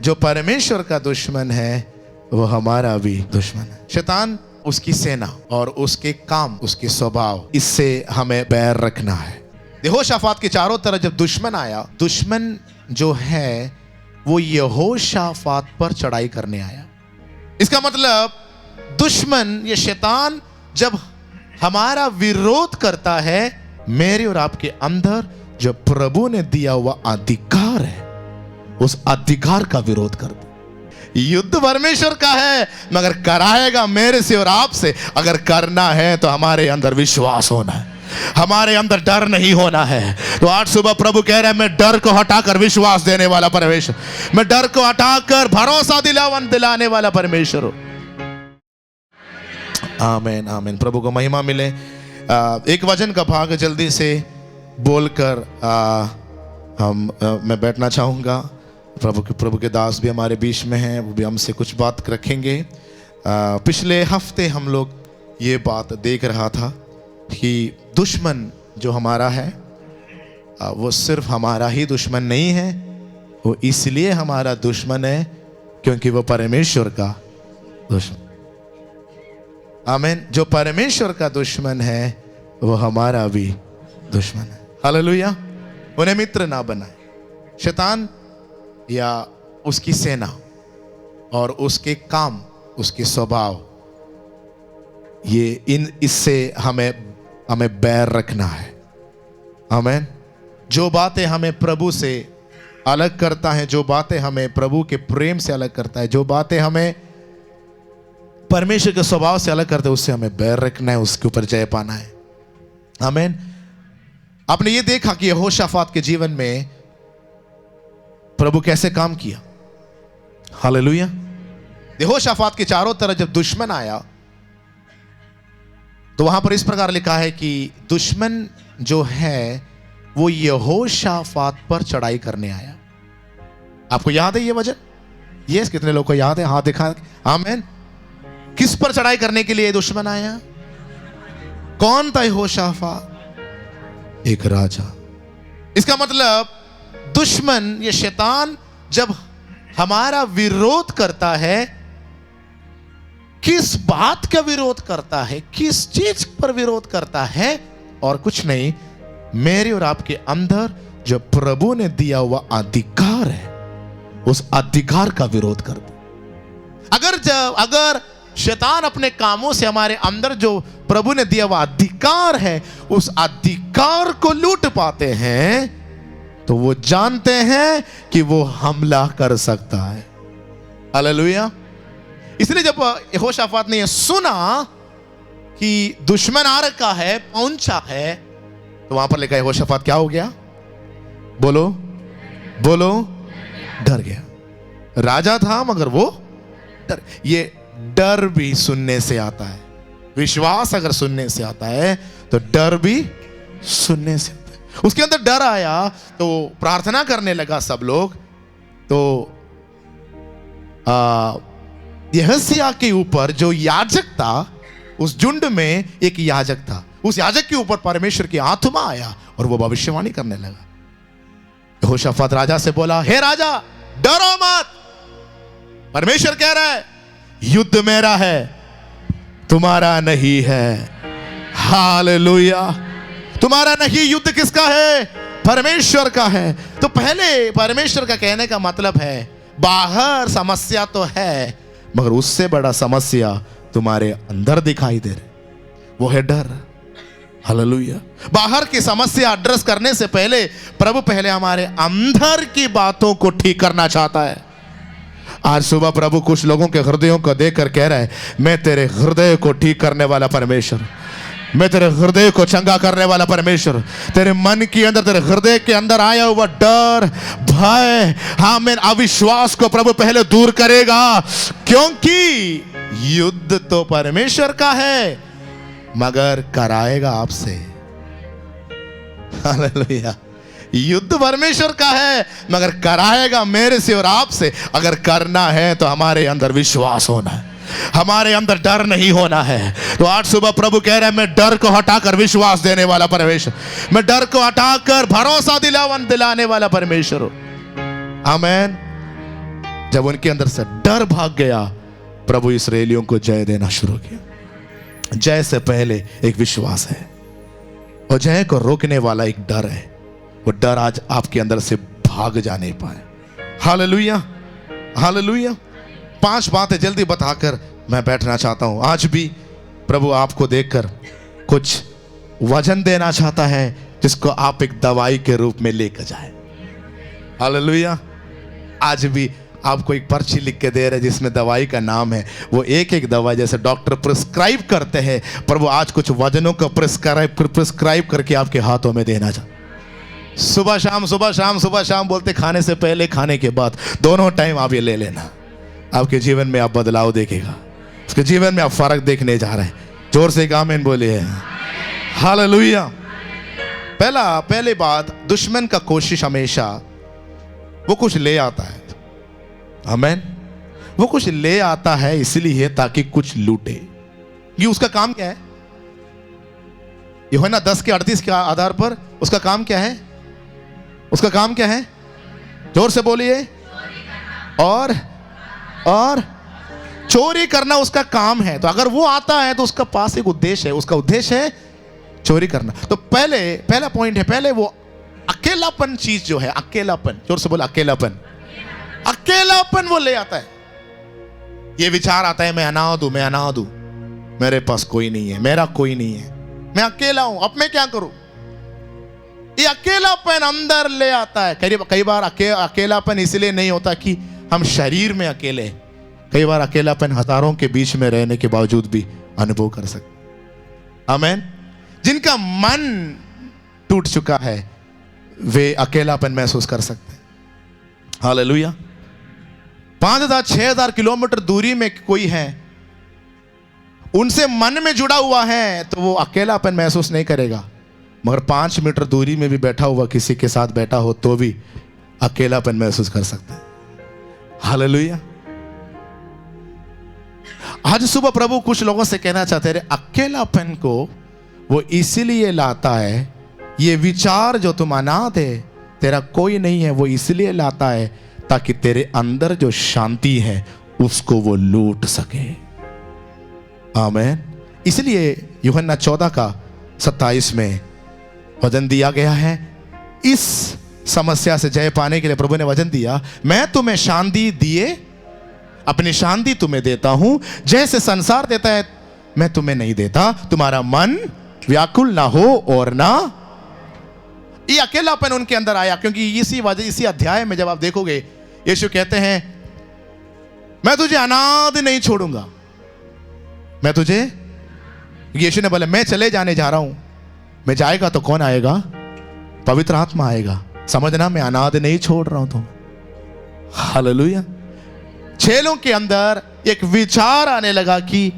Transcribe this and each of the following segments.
जो परमेश्वर का दुश्मन है वो हमारा भी दुश्मन है। शैतान, उसकी सेना और उसके काम, उसके स्वभाव, इससे हमें बैर रखना है। यहोशाफात के चारों तरफ जब दुश्मन आया, दुश्मन जो है वो यहोशाफात पर चढ़ाई करने आया। इसका मतलब दुश्मन, ये शैतान जब हमारा विरोध करता है, मेरे और आपके अंदर जो प्रभु ने दिया हुआ अधिकार है, उस अधिकार का विरोध करता। युद्ध परमेश्वर का है, मगर कराएगा मेरे से और आपसे। अगर करना है तो हमारे अंदर विश्वास होना है, हमारे अंदर डर नहीं होना है। तो आज सुबह प्रभु कह रहे हैं, मैं डर को हटाकर विश्वास देने वाला परमेश्वर, मैं डर को हटाकर भरोसा दिलाने वाला परमेश्वर हूं। आमीन आमीन। प्रभु को महिमा मिले। एक वचन का भाग जल्दी से बोलकर मैं बैठना चाहूँगा। प्रभु के दास भी हमारे बीच में हैं, वो भी हमसे कुछ बात रखेंगे। पिछले हफ्ते हम लोग ये बात देख रहा था कि दुश्मन जो हमारा है वो सिर्फ हमारा ही दुश्मन नहीं है, वो इसलिए हमारा दुश्मन है क्योंकि वो परमेश्वर का दुश्मन। आमीन। जो परमेश्वर का दुश्मन है वो हमारा भी दुश्मन है। हालेलुया। उन्हें मित्र ना बनाए। शैतान या उसकी सेना और उसके काम, उसके स्वभाव, ये इससे हमें बैर रखना है। आमीन। जो बातें हमें प्रभु से अलग करता है, जो बातें हमें प्रभु के प्रेम से अलग करता है, जो बातें हमें परमेश्वर के स्वभाव से अलग करते हैं, उससे हमें बैर रखना है, उसके ऊपर जय पाना है। आमीन। आपने ये देखा कि यहोशाफात के जीवन में प्रभु कैसे काम किया। हालेलुया। यहोशाफात के चारों तरफ जब दुश्मन आया, तो वहां पर इस प्रकार लिखा है कि दुश्मन जो है वो यहोशाफात पर चढ़ाई करने आया। आपको याद है ये वचन? यस, कितने लोगों को याद है? हाथ दिखा। आमीन। किस पर चढ़ाई करने के लिए दुश्मन आया? कौन था यहोशाफात? एक राजा। इसका मतलब दुश्मन, ये शैतान जब हमारा विरोध करता है, किस बात का विरोध करता है, किस चीज पर विरोध करता है? और कुछ नहीं, मेरे और आपके अंदर जो प्रभु ने दिया हुआ अधिकार है, उस अधिकार का विरोध करता। अगर शैतान अपने कामों से हमारे अंदर जो प्रभु ने दिया हुआ अधिकार है, उस अधिकार को लूट पाते हैं, तो वो जानते हैं कि वो हमला कर सकता है। हालेलुया। इसलिए जब यहोशाफात ने यह सुना कि दुश्मन आ रखा है, पहुंचा है, तो वहां पर लिखा है यहोशाफात क्या हो गया? बोलो बोलो, डर गया। राजा था मगर वो डर। ये डर भी सुनने से आता है। विश्वास अगर सुनने से आता है तो डर भी सुनने से आता है। उसके अंदर डर आया तो प्रार्थना करने लगा सब लोग। तो यहसिया के ऊपर जो याजक था, उस झुंड में एक याजक था, उस याजक के ऊपर परमेश्वर की आत्मा आया और वो भविष्यवाणी करने लगा। यहोशाफात राजा से बोला, हे राजा, डरो मत। परमेश्वर कह रहा है, युद्ध मेरा है, तुम्हारा नहीं है। हालेलुया। तुम्हारा नहीं, युद्ध किसका है? परमेश्वर का है। तो पहले परमेश्वर का कहने का मतलब है, बाहर समस्या तो है, मगर उससे बड़ा समस्या तुम्हारे अंदर दिखाई दे रही, वो है डर। हालेलुया। बाहर की समस्या एड्रेस करने से पहले प्रभु पहले हमारे अंदर की बातों को ठीक करना चाहता है। आज सुबह प्रभु कुछ लोगों के हृदयों को देखकर कह रहा है, मैं तेरे हृदय को ठीक करने वाला परमेश्वर, मैं तेरे हृदय को चंगा करने वाला परमेश्वर, तेरे मन के अंदर, तेरे हृदय के अंदर आया हुआ डर, भय, आमीन, अविश्वास को प्रभु पहले दूर करेगा, क्योंकि युद्ध तो परमेश्वर का है, मगर कराएगा आपसे। हालेलुया। युद्ध परमेश्वर का है, मगर कराएगा मेरे से और आपसे। अगर करना है तो हमारे अंदर विश्वास होना है, हमारे अंदर डर नहीं होना है। तो आज सुबह प्रभु कह रहे हैं, मैं डर को हटाकर विश्वास देने वाला परमेश्वर, मैं डर को हटाकर भरोसा दिलाने वाला परमेश्वर हूं। आमीन। जब उनके अंदर से डर भाग गया, प्रभु इस्राएलियों को जय देना शुरू किया। जय से पहले एक विश्वास है और जय को रोकने वाला एक डर है। वो डर आज आपके अंदर से भाग जा नहीं पाए। Hallelujah, hallelujah. 5 बातें जल्दी बताकर मैं बैठना चाहता हूं। आज भी प्रभु आपको देखकर कुछ वजन देना चाहता है जिसको आप एक दवाई के रूप में लेकर जाए। हालेलुया। आज भी आपको एक पर्ची लिख के दे रहे जिसमें दवाई का नाम है। वो एक एक दवा जैसे डॉक्टर प्रिस्क्राइब करते हैं, प्रभु आज कुछ वजनों का प्रिस्क्राइब करके आपके हाथों में देना चाहता। सुबह शाम सुबह शाम सुबह शाम बोलते, खाने से पहले खाने के बाद दोनों टाइम आप ये ले लेना। आपके जीवन में आप बदलाव देखेगा, उसके जीवन में आप फर्क देखने जा रहे हैं। जोर से एक आमीन बोलिए। हालेलुया। पहली बात, दुश्मन का कोशिश हमेशा वो कुछ ले आता है। आमीन। वो कुछ ले आता है इसलिए ताकि कुछ लूटे। ये उसका काम क्या है? यूहन्ना 10:38 के आधार पर उसका काम क्या है? उसका काम क्या है? जोर से बोलिए। और चोरी करना उसका काम है। तो अगर वो आता है तो उसका पास एक उद्देश्य है। उसका उद्देश्य है चोरी करना। तो पहला पॉइंट है, पहले वो अकेलापन चीज जो है, अकेलापन, जोर से बोला अकेलापन। अकेलापन वो ले आता है। ये विचार आता है, मैं अनाथ हूं, मैं अनाथ हूं, मेरे पास कोई नहीं है, मेरा कोई नहीं है, मैं अकेला हूं, अब मैं क्या करूं। ये अकेलापन अंदर ले आता है। कई बार अकेलापन इसलिए नहीं होता कि हम शरीर में अकेले, कई बार अकेलापन हजारों के बीच में रहने के बावजूद भी अनुभव कर सकते। आमीन। जिनका मन टूट चुका है वे अकेलापन महसूस कर सकते हैं। हालेलुया। 5,000-6,000 किलोमीटर दूरी में कोई है, उनसे मन में जुड़ा हुआ है तो वो अकेलापन महसूस नहीं करेगा। मगर 5 मीटर दूरी में भी बैठा हुआ किसी के साथ बैठा हो तो भी अकेलापन महसूस कर सकते हैं। हालेलुया। आज सुबह प्रभु कुछ लोगों से कहना चाहते हैं, अकेलापन को वो इसीलिए लाता है, ये विचार जो तुम अनाथ है, तेरा कोई नहीं है, वो इसलिए लाता है ताकि तेरे अंदर जो शांति है उसको वो लूट सके। आमीन। इसलिए यूहन्ना 14:27 में वचन दिया गया है। इस समस्या से जय पाने के लिए प्रभु ने वचन दिया, मैं तुम्हें शांति दिए, अपनी शांति तुम्हें देता हूं, जैसे संसार देता है मैं तुम्हें नहीं देता। तुम्हारा मन व्याकुल ना हो और ना। ये अकेलापन उनके अंदर आया क्योंकि इसी अध्याय में जब आप देखोगे, यीशु कहते हैं, मैं तुझे अनाथ नहीं छोड़ूंगा, मैं तुझे। यीशु ने बोला, मैं चले जाने जा रहा हूं, मैं जाएगा तो कौन आएगा? पवित्र आत्मा आएगा। समझना, मैं अनाथ नहीं छोड़ रहा हूं तुम। हालेलुया। चेलों के अंदर एक विचार आने लगा कि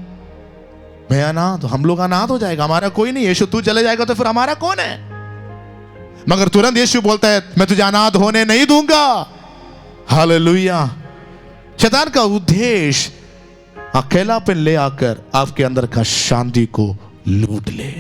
मैं अनाथ, हम लोग अनाथ हो जाएगा, हमारा कोई नहीं। यीशु तू चले जाएगा तो फिर हमारा कौन है? मगर तुरंत यीशु बोलता है, मैं तुझे अनाथ होने नहीं दूंगा। हालेलुया। शैतान का उद्देश्य अकेलापन ले आकर आपके अंदर का शांति को लूट ले।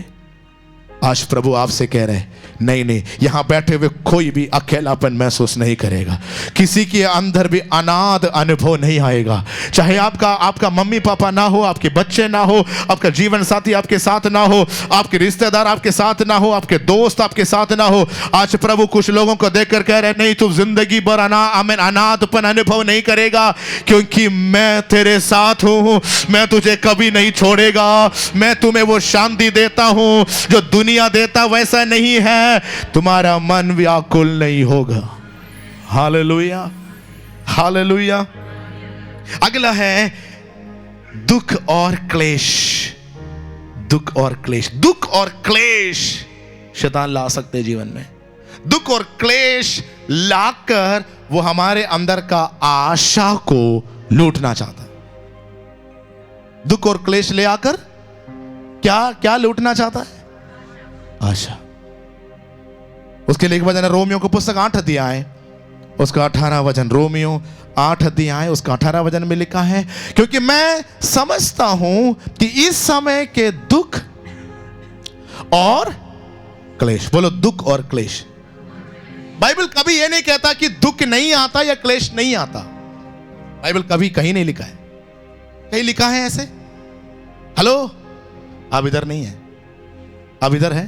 आज प्रभु आपसे कह रहे हैं, नहीं नहीं, यहां बैठे हुए कोई भी अकेलापन महसूस नहीं करेगा, किसी के अंदर भी अनाथ अनुभव नहीं आएगा। चाहे आपका मम्मी पापा ना हो, आपके बच्चे ना हो, आपका जीवन साथी आपके साथ ना हो, आपके रिश्तेदार आपके साथ ना हो, आपके दोस्त आपके साथ ना हो। आज प्रभु कुछ लोगों को देखकर कह रहे, नहीं, तू जिंदगी भर अनाथपन अनुभव नहीं करेगा, क्योंकि मैं तेरे साथ हूं, मैं तुझे कभी नहीं छोड़ेगा। मैं तुम्हें वो शांति देता हूं जो दुनिया देता वैसा नहीं है। तुम्हारा मन व्याकुल नहीं होगा। Hallelujah, hallelujah. अगला है दुख और क्लेश। दुख और क्लेश, दुख और क्लेश शैतान ला सकते हैं जीवन में। दुख और क्लेश लाकर वो हमारे अंदर का आशा को लूटना चाहता है। दुख और क्लेश ले आकर क्या लूटना चाहता है? आशा। उसके लिए एक वचन है, रोमियो को पुस्तक 8 अध्याय उसका 18 वचन। रोमियो 8 अध्याय उसका 18 वचन में लिखा है, क्योंकि मैं समझता हूं कि इस समय के दुख और क्लेश, बोलो दुख और क्लेश। बाइबल कभी यह नहीं कहता कि दुख नहीं आता या क्लेश नहीं आता। बाइबल कभी कहीं नहीं लिखा है। कहीं लिखा है ऐसे? हेलो, आप इधर नहीं है, आप इधर है?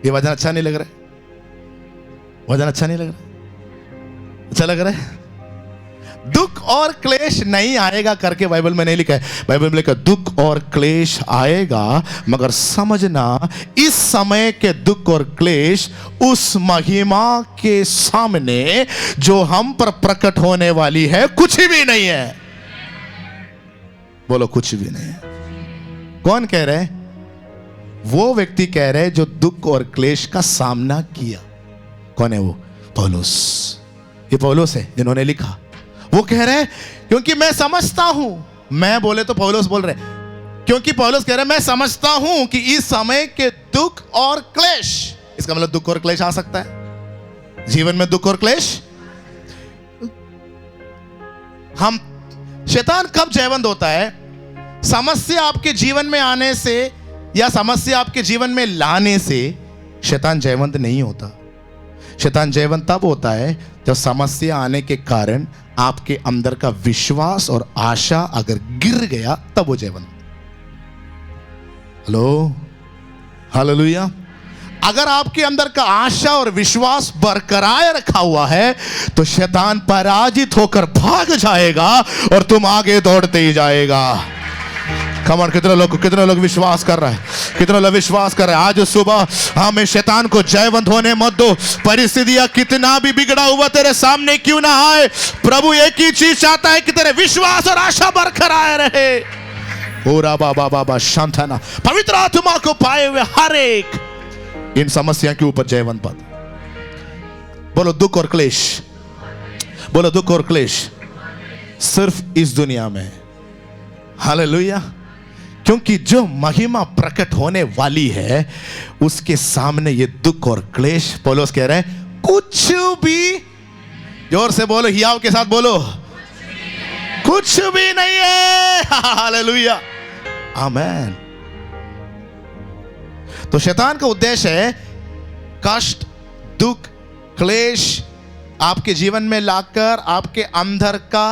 ये वजन अच्छा नहीं लग रहा है? वजन अच्छा नहीं लग रहा? अच्छा लग रहा है? दुख और क्लेश नहीं आएगा करके बाइबल में नहीं लिखा है। बाइबल में लिखा दुख और क्लेश आएगा, मगर समझना इस समय के दुख और क्लेश उस महिमा के सामने जो हम पर प्रकट होने वाली है कुछ भी नहीं है। बोलो, कुछ भी नहीं है। कौन कह रहे? वो व्यक्ति कह रहे जो दुख और क्लेश का सामना किया। कौन है वो? पौलुस। ये पौलुस है जिन्होंने लिखा। वो कह रहे क्योंकि मैं समझता हूं, मैं बोले तो पौलुस बोल रहे, क्योंकि पौलुस कह रहे मैं समझता हूं कि इस समय के दुख और क्लेश, इसका मतलब दुख और क्लेश आ सकता है जीवन में। दुख और क्लेश हम, शैतान कब जयवंत होता है? समस्या आपके जीवन में आने से या समस्या आपके जीवन में लाने से शैतान जयवंत नहीं होता। शैतान जयवंत तब होता है जब समस्या आने के कारण आपके अंदर का विश्वास और आशा अगर गिर गया, तब वो जयवंत। Hello, hallelujah. अगर आपके अंदर का आशा और विश्वास बरकरार रखा हुआ है तो शैतान पराजित होकर भाग जाएगा और तुम आगे दौड़ते ही जाएगा। कमर, कितने लोग विश्वास कर रहा है? कितने लोग विश्वास कर रहे हैं? आज सुबह हमें शैतान को जयवंत होने मत दो। परिस्थितियां कितना भी बिगड़ा हुआ तेरे सामने क्यों ना आए, प्रभु एक ही चीज चाहता है कि तेरे विश्वास और आशा बरकरार रहे। ओरा बाबा बाबा शांतना, पवित्र आत्मा को पाए हुए हर एक इन समस्या के ऊपर जयवंत पद। बोलो दुख और क्लेश, बोलो दुख और क्लेश सिर्फ इस दुनिया में। हालेलुया। क्योंकि जो महिमा प्रकट होने वाली है उसके सामने ये दुख और क्लेश, पौलुस कह रहे हैं कुछ भी, जोर से बोलो, हियाव के साथ बोलो, कुछ भी नहीं है। हालेलुया, आमेन। तो शैतान का उद्देश्य है कष्ट, दुख, क्लेश आपके जीवन में लाकर आपके अंदर का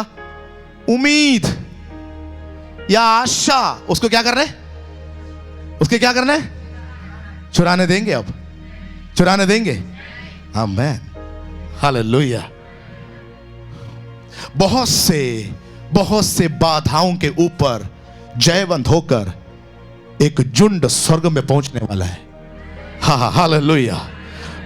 उम्मीद या आशा, उसको क्या कर रहे? उसके क्या करना है? चुराने देंगे। अब चुराने देंगे। आमेन, हालेलुया। बहुत से बाधाओं के ऊपर जयवंत होकर एक झुंड स्वर्ग में पहुंचने वाला है। हालेलुया।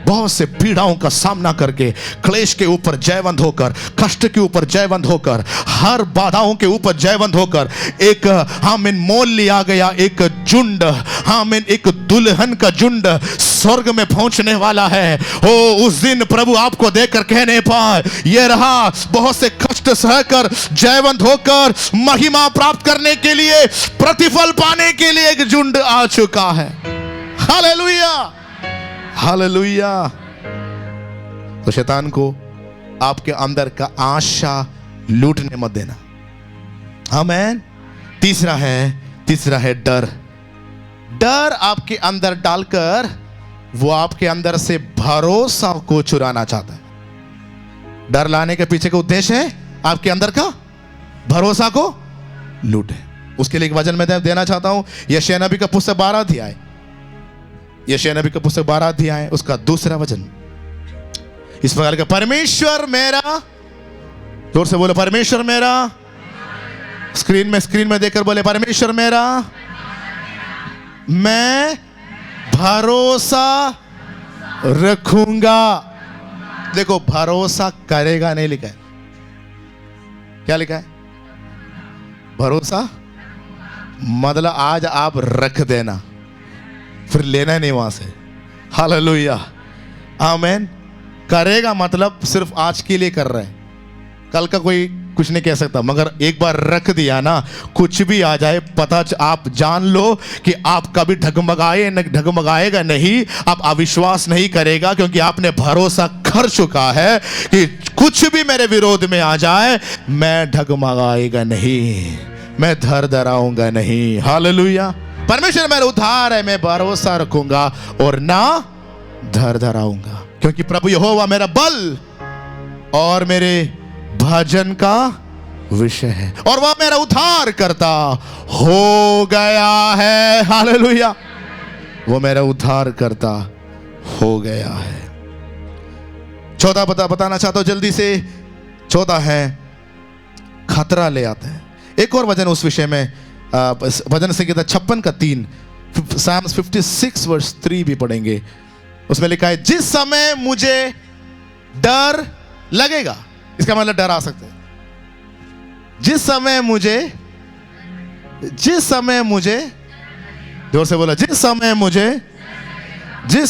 बहुत से पीड़ाओं का सामना करके, क्लेश के ऊपर जयवंत होकर, कष्ट के ऊपर जयवंत होकर, हर बाधाओं के ऊपर जयवंत होकर एक आमीन मोल लिया गया एक झुंड, आमीन एक दुल्हन का झुंड स्वर्ग में पहुंचने वाला है। ओ उस दिन प्रभु आपको देखकर कहने पाए, ये रहा बहुत से कष्ट सहकर जयवंत होकर महिमा प्राप्त करने के लिए, प्रतिफल पाने के लिए एक झुंड आ चुका है। Hallelujah, hallelujah. तो शैतान को आपके अंदर का आशा लूटने मत देना। आमेन। तीसरा है डर। डर आपके अंदर डालकर वो आपके अंदर से भरोसा को चुराना चाहता है। डर लाने के पीछे का उद्देश्य है आपके अंदर का भरोसा को लूटे। उसके लिए एक वचन मैं देना चाहता हूं, यशायाह नबी का पुस्तक 12 अध्याय, यशायाह नबी का पुस्तक 12 अध्याय उसका दूसरा वचन इस प्रकार का, परमेश्वर मेरा, जोर से बोलो परमेश्वर मेरा, स्क्रीन में देखकर बोले परमेश्वर मेरा, मैं भरोसा रखूंगा। देखो भरोसा करेगा नहीं लिखा है, क्या लिखा है? भरोसा मतलब आज आप रख देना, फिर लेना नहीं वहां से। हालेलुया, आमेन। करेगा मतलब सिर्फ आज के लिए कर रहा है, कल का कोई कुछ नहीं कह सकता, मगर एक बार रख दिया ना, कुछ भी आ जाए पता आप जान लो कि आप कभी ढगमगाएगा नहीं, आप अविश्वास नहीं करेगा, क्योंकि आपने भरोसा कर चुका है कि कुछ भी मेरे विरोध में आ जाए मैं ढगमगाएगा नहीं, मैं धराऊंगा नहीं। हालेलुया। परमेश्वर मेरा उद्धार है, मैं भरोसा रखूंगा और ना धराऊंगा, क्योंकि प्रभु यहोवा मेरा बल और मेरे भजन का विषय है, और वह मेरा उद्धार करता हो गया है। हालेलुया, वो मेरा उद्धार करता हो गया है। चौथा बताना चाहता हूं जल्दी से। चौथा है खतरा ले आता है। एक और वचन उस विषय में भजन संहिता 56 का 3, Psalms 56 वर्स 3 भी पढ़ेंगे। उसमें लिखा है जिस समय मुझे डर लगेगा, इसका मतलब डर आ सकता है। जिस समय मुझे जोर से बोला, जिस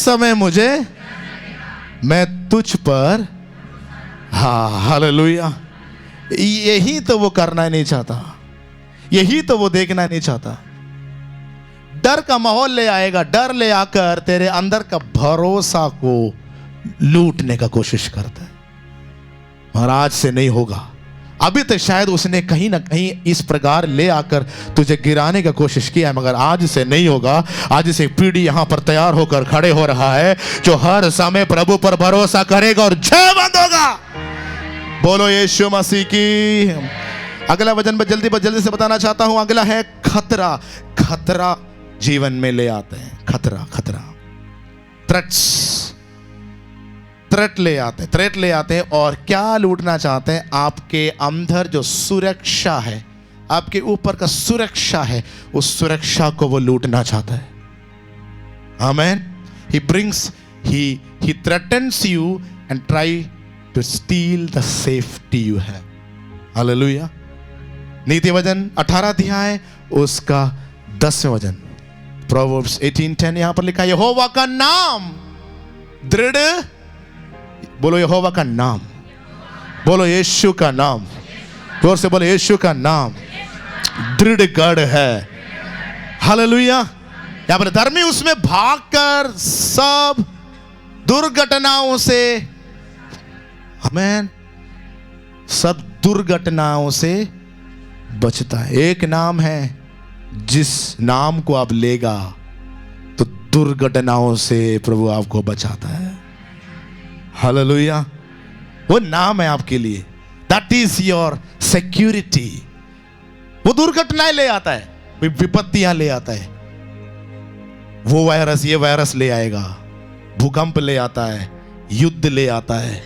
समय मुझे मैं तुझ पर, हाँ हालेलुया, यही तो वो करना नहीं चाहता, यही तो वो देखना नहीं चाहता। डर का माहौल ले आएगा, डर ले आकर तेरे अंदर का भरोसा को लूटने का कोशिश करता है। और आज से नहीं होगा। अभी तक शायद उसने कहीं ना कहीं इस प्रकार ले आकर तुझे गिराने का कोशिश किया है, मगर आज से नहीं होगा। आज से पीढ़ी यहां पर तैयार होकर खड़े हो रहा है जो हर समय प्रभु पर भरोसा करेगा और जयवंत होगा। बोलो यीशु मसीह की। अगला वचन पर जल्दी से बताना चाहता हूं। अगला है खतरा। खतरा जीवन में ले आते हैं, खतरा थ्रेट ले आते हैं। और क्या लूटना चाहते हैं? आपके अंदर जो सुरक्षा है, आपके ऊपर का सुरक्षा है, उस सुरक्षा को वो लूटना चाहता है। आमेन। he threatens you and try to steal the safety you have. Hallelujah. नीति वचन 18 अध्याय उसका 10वें वचन, Proverbs 18:10 यहां पर लिखा है यहोवा का नाम दृढ़, बोलो यहोवा का नाम, बोलो यीशु का नाम, जोर से बोलो यीशु का नाम दृढ़ गढ़ है। हालेलुया। यहां पर धर्मी उसमें भागकर सब दुर्घटनाओं से, आमीन, सब दुर्घटनाओं से बचता है। एक नाम है जिस नाम को आप लेगा तो दुर्घटनाओं से प्रभु आपको बचाता है। हालेलुया। वो नाम है आपके लिए, दैट इज योर सिक्योरिटी। वो दुर्घटनाएं ले आता है, विपत्तियां ले आता है। वो वायरस, ये वायरस ले आएगा, भूकंप ले आता है, युद्ध ले आता है,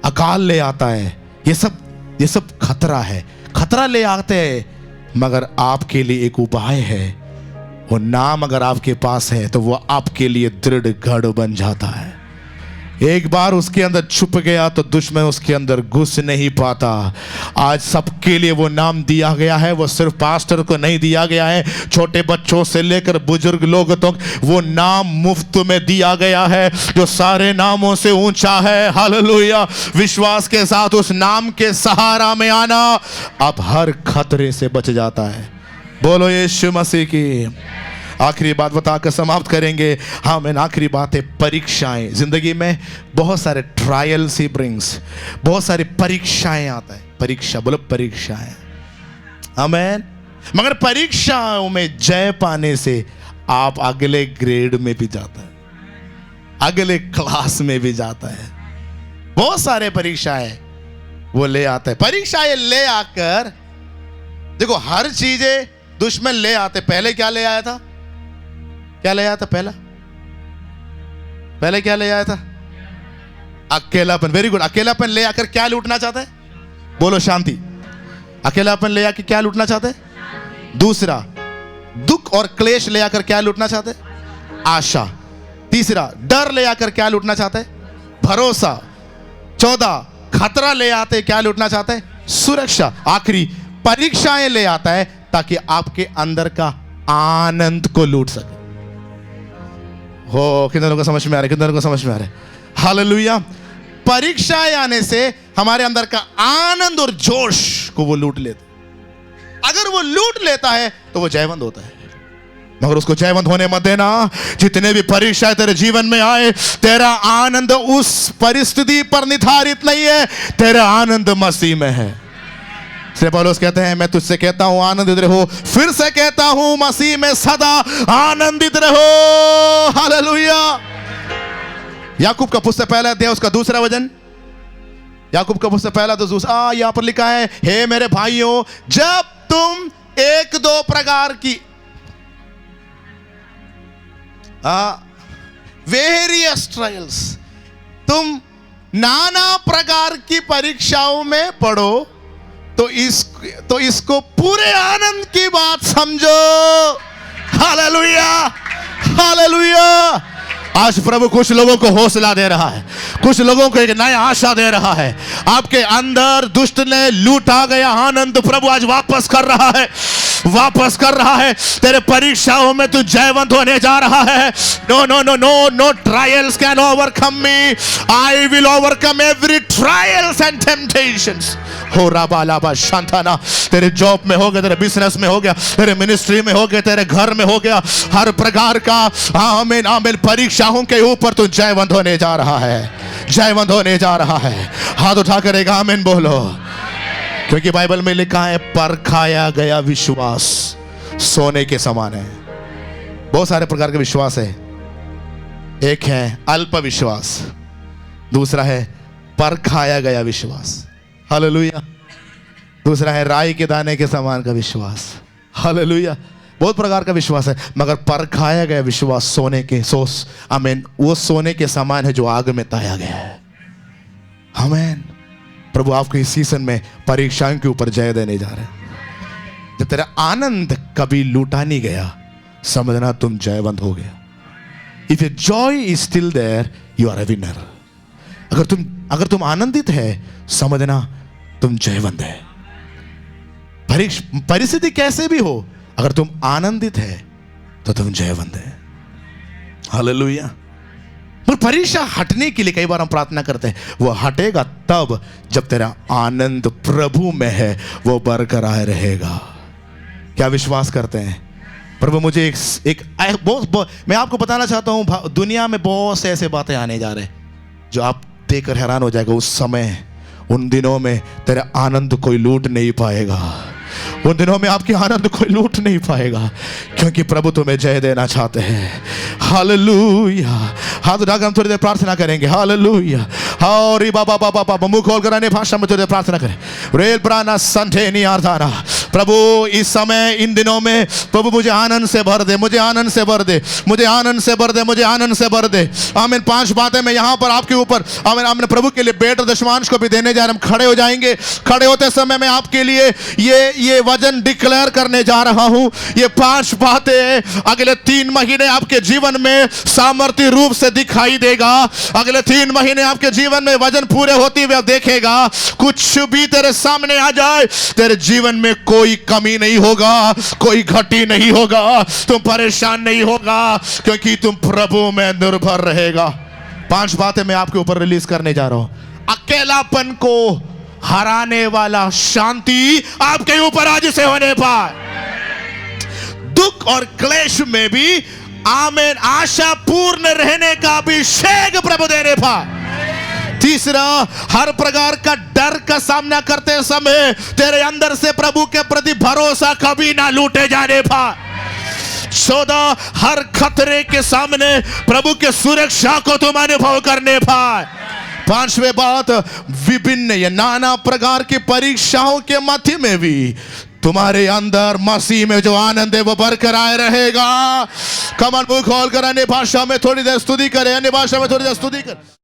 अकाल ले आता है। ये सब खतरा है, खतरा ले आते हैं। मगर आपके लिए एक उपाय है। वो नाम अगर आपके पास है तो वो आपके लिए दृढ़ गढ़ बन जाता है। एक बार उसके अंदर छुप गया तो दुश्मन उसके अंदर घुस नहीं पाता। आज सबके लिए वो नाम दिया गया है। वो सिर्फ पास्टर को नहीं दिया गया है, छोटे बच्चों से लेकर बुजुर्ग लोग तक वो नाम मुफ्त में दिया गया है जो सारे नामों से ऊंचा है। हालेलुया। विश्वास के साथ उस नाम के सहारा में आना, आप हर खतरे से बच जाता है। बोलो यीशु मसीह की। आखिरी बात बताकर समाप्त करेंगे। हाँ, मैं आखिरी बात है परीक्षाएं। जिंदगी में बहुत सारे ट्रायल्स ही ब्रिंग्स, बहुत सारी परीक्षाएं आता है। परीक्षा, बोलो परीक्षाएं। आमीन। मगर परीक्षाओं में जय पाने से आप अगले ग्रेड में भी जाता है, अगले क्लास में भी जाता है। बहुत सारे परीक्षाएं वो ले आता है। परीक्षाएं ले आकर देखो, हर चीजें दुश्मन ले आते। पहले क्या ले आया था? क्या ले आया था? पहले क्या ले आया था? अकेलापन। Very good. अकेलापन ले आकर क्या लूटना चाहता है? बोलो शांति। अकेलापन ले आकर क्या लूटना चाहते हैं? दूसरा, दुख और क्लेश ले आकर क्या लूटना चाहते हैं? आशा। तीसरा, डर ले आकर क्या लूटना चाहते हैं? भरोसा। चौथा, खतरा ले आते क्या लूटना चाहते हैं? सुरक्षा। आखिरी, परीक्षाएं ले आता है ताकि आपके अंदर का आनंद को लूट सके। हो, कितने लोगों को समझ में आ रहा है? कितने लोगों को समझ में आ रहा है? हालेलुया। परीक्षाएं आने से हमारे अंदर का आनंद और जोश को वो लूट लेता। अगर वो लूट लेता है तो वो जयवंत होता है। मगर उसको जयवंत होने मत देना। जितने भी परीक्षाएं तेरे जीवन में आए, तेरा आनंद उस परिस्थिति पर निर्धारित नहीं है, तेरा आनंद मसीह में है। पौलुस कहते हैं, मैं तुझसे कहता हूं आनंदित रहो, फिर से कहता हूं मसीह में सदा आनंदित रहो। हालेलुया। याकूब का पुस्तक पहला अध्याय उसका 2 वचन, याकूब का उससे पहला तो यहां पर लिखा है, हे मेरे भाइयों, जब तुम एक दो प्रकार की वेरियस ट्रायल्स, तुम नाना प्रकार की परीक्षाओं में पढ़ो तो इसको पूरे आनंद की बात समझो। Hallelujah, hallelujah. आज प्रभु कुछ लोगों को हौसला दे रहा है, कुछ लोगों को एक नया आशा दे रहा है। आपके अंदर दुष्ट ने लूटा गया आनंद प्रभु आज वापस कर रहा है, वापस कर रहा है। तेरे परीक्षाओं में तू जयवंत होने जा रहा है। No no no no no trials can overcome me, I will overcome every trials and temptations. हो राबालाबा शांताना, तेरे जॉब में हो गया, तेरे बिजनेस में हो गया, तेरे मिनिस्ट्री में हो गया, तेरे घर में हो गया, हर प्रकार का आमीन आमीन परीक्षाओं के ऊपर तू जयवंत होने जा रहा है, जयवंत होने जा रहा है। हाथ उठाकर एक आमीन बोलो, क्योंकि बाइबल में लिखा है परखाया गया विश्वास सोने के समान है। बहुत सारे प्रकार के विश्वास है। एक है अल्प विश्वास, दूसरा है परखाया गया विश्वास, हालेलुया। दूसरा है राई के दाने के समान का विश्वास, हालेलुया। बहुत प्रकार का विश्वास है, मगर परखाया गया विश्वास सोने के आमीन, वो सोने के समान है जो आग में ताया गया है। आमीन। प्रभु आपको इस सीजन में परीक्षाओं के ऊपर जय देने जा रहे हैं। जब तेरा आनंद कभी लूटा नहीं गया, समझना तुम जयवंत हो गया। If your joy is still there, you are a winner. अगर तुम आनंदित है, समझना तुम जयवंत है। परिस्थिति कैसे भी हो, अगर तुम आनंदित है तो तुम जयवंत है। हालेलुया। पर परीक्षा हटने के लिए कई बार हम प्रार्थना करते हैं, वो हटेगा तब जब तेरा आनंद प्रभु में है, वो बरकरार रहेगा। क्या विश्वास करते हैं? प्रभु मुझे मैं आपको बताना चाहता हूं, दुनिया में बहुत से ऐसे बातें आने जा रहे हैं जो आप देखकर हैरान हो जाएगा। उस समय, उन दिनों में तेरा आनंद कोई लूट नहीं पाएगा। उन दिनों में आपकी आनंद कोई लूट नहीं पाएगा, क्योंकि प्रभु तुम्हें जय देना चाहते हैं। हालेलुया। हाथ उठाकर हम थोड़ी देर प्रार्थना करेंगे। हालेलुया। और बाबा बाबा बाबा मुंह खोलकर अन्य भाषा में थोड़ी देर प्रार्थना करें। रेल प्राणा संठे नहीं आरदाना। प्रभु इस समय, इन दिनों में प्रभु मुझे आनंद से भर दे, मुझे आनंद से भर दे, मुझे आनंद से भर दे, मुझे आनंद से भर दे। आमीन। 5 बातें मैं यहाँ पर आपके ऊपर आमीन आमीन प्रभु के लिए बेट और दशमांश को भी देने जा रहे हैं। हम खड़े हो जाएंगे। खड़े होते समय मैं आपके लिए ये वचन डिक्लेयर करने जा रहा हूं। ये 5 बातें अगले 3 महीने आपके जीवन में सामर्थ्य रूप से दिखाई देगा। अगले 3 महीने आपके जीवन में वचन पूरे होते हुए देखेगा। कुछ भी तेरे सामने आ जाए, तेरे जीवन में कोई कमी नहीं होगा, कोई घटी नहीं होगा, तुम परेशान नहीं होगा, क्योंकि तुम प्रभु में निर्भर रहेगा। 5 बातें मैं आपके ऊपर रिलीज करने जा रहा हूं। अकेलापन को हराने वाला शांति आपके ऊपर आज से होने पाए। दुख और क्लेश में भी आमीन आशा पूर्ण रहने का अभिषेक प्रभु देने पाए। तीसरा, हर प्रकार का डर का सामना करते समय तेरे अंदर से प्रभु के प्रति भरोसा कभी ना लूटे जाने पाए। 14, हर खतरे के सामने प्रभु के सुरक्षा को तुम अनुभव करने पाए। 5वें बात, विभिन्न या नाना प्रकार की परीक्षाओं के मध्य में भी तुम्हारे अंदर मसीह में जो आनंद है वो बरकरार रहेगा। कमर मुंह खोलकर अन्य भाषा में थोड़ी देर स्तुति करें, अन्य भाषा में थोड़ी देर स्तुति करें।